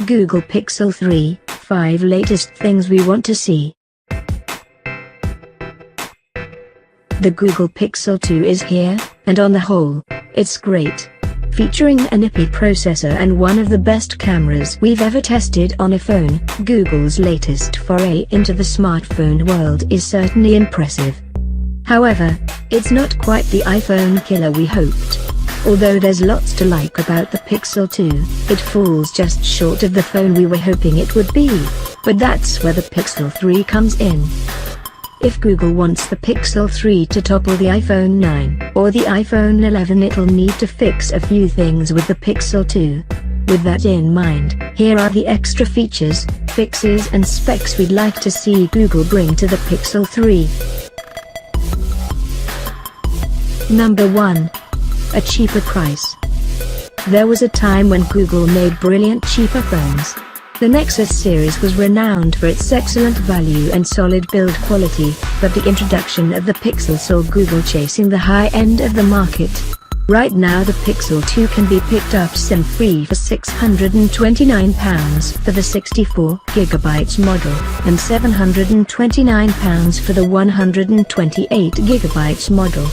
Google Pixel 3, 5 latest things we want to see. The Google Pixel 2 is here, and on the whole, it's great. Featuring a nippy processor and one of the best cameras we've ever tested on a phone, Google's latest foray into the smartphone world is certainly impressive. However, it's not quite the iPhone killer we hoped. Although there's lots to like about the Pixel 2, it falls just short of the phone we were hoping it would be. But that's where the Pixel 3 comes in. If Google wants the Pixel 3 to topple the iPhone 9 or the iPhone 11, it'll need to fix a few things with the Pixel 2. With that in mind, here are the extra features, fixes and specs we'd like to see Google bring to the Pixel 3. Number 1. A cheaper price. There was a time when Google made brilliant cheaper phones. The Nexus series was renowned for its excellent value and solid build quality, but the introduction of the Pixel saw Google chasing the high end of the market. Right now the Pixel 2 can be picked up SIM-free for £629 for the 64GB model, and £729 for the 128GB model.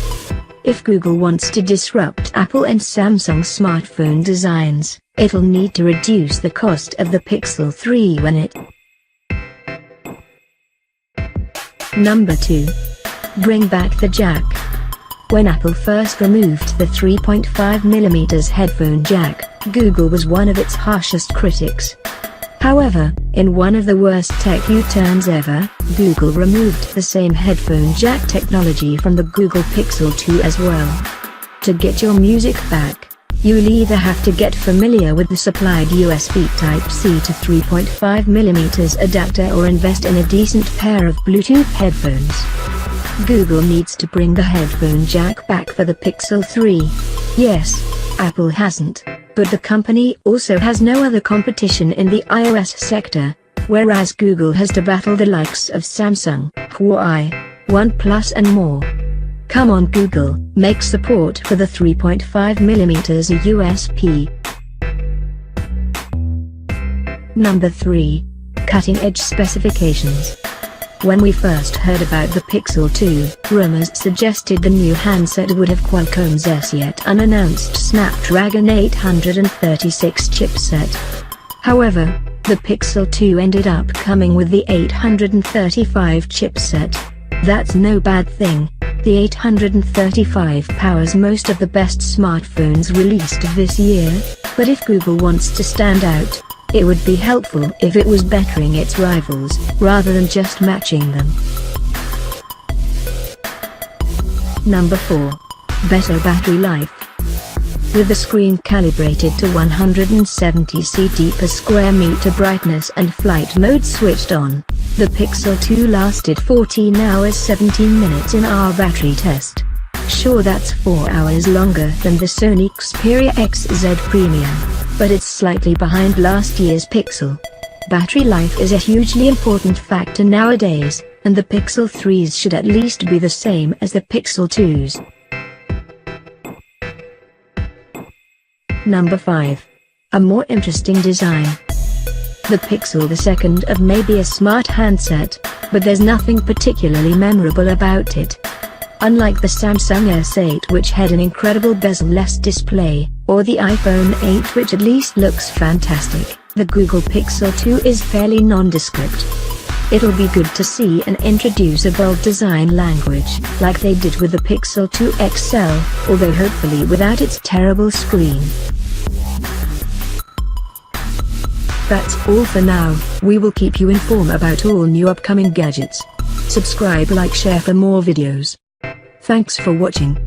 If Google wants to disrupt Apple and Samsung smartphone designs, it'll need to reduce the cost of the Pixel 3 when it. Number 2. Bring back the jack. When Apple first removed the 3.5mm headphone jack, Google was one of its harshest critics. However, in one of the worst tech U-turns ever, Google removed the same headphone jack technology from the Google Pixel 2 as well. To get your music back, you'll either have to get familiar with the supplied USB Type-C to 3.5mm adapter or invest in a decent pair of Bluetooth headphones. Google needs to bring the headphone jack back for the Pixel 3. Yes, Apple hasn't, but the company also has no other competition in the iOS sector, whereas Google has to battle the likes of Samsung, Huawei, OnePlus and more. Come on Google, make support for the 3.5mm a USP. Number 3. Cutting-edge specifications. When we first heard about the Pixel 2, rumors suggested the new handset would have Qualcomm's yet unannounced Snapdragon 836 chipset. However, the Pixel 2 ended up coming with the 835 chipset. That's no bad thing. The 835 powers most of the best smartphones released this year, but if Google wants to stand out, it would be helpful if it was bettering its rivals, rather than just matching them. Number 4. Better battery life. With the screen calibrated to 170 ct per square meter brightness and flight mode switched on, the Pixel 2 lasted 14 hours 17 minutes in our battery test. Sure, that's 4 hours longer than the Sony Xperia XZ Premium, but it's slightly behind last year's Pixel. Battery life is a hugely important factor nowadays, and the Pixel 3's should at least be the same as the Pixel 2's. Number 5. A more interesting design. The Pixel 2 may be a smart handset, but there's nothing particularly memorable about it. Unlike the Samsung S8 which had an incredible bezel-less display, or the iPhone 8 which at least looks fantastic, the Google Pixel 2 is fairly nondescript. It'll be good to see and introduce a bold design language, like they did with the Pixel 2 XL, although hopefully without its terrible screen. That's all for now. We will keep you informed about all new upcoming gadgets. Subscribe, like, share for more videos. Thanks for watching.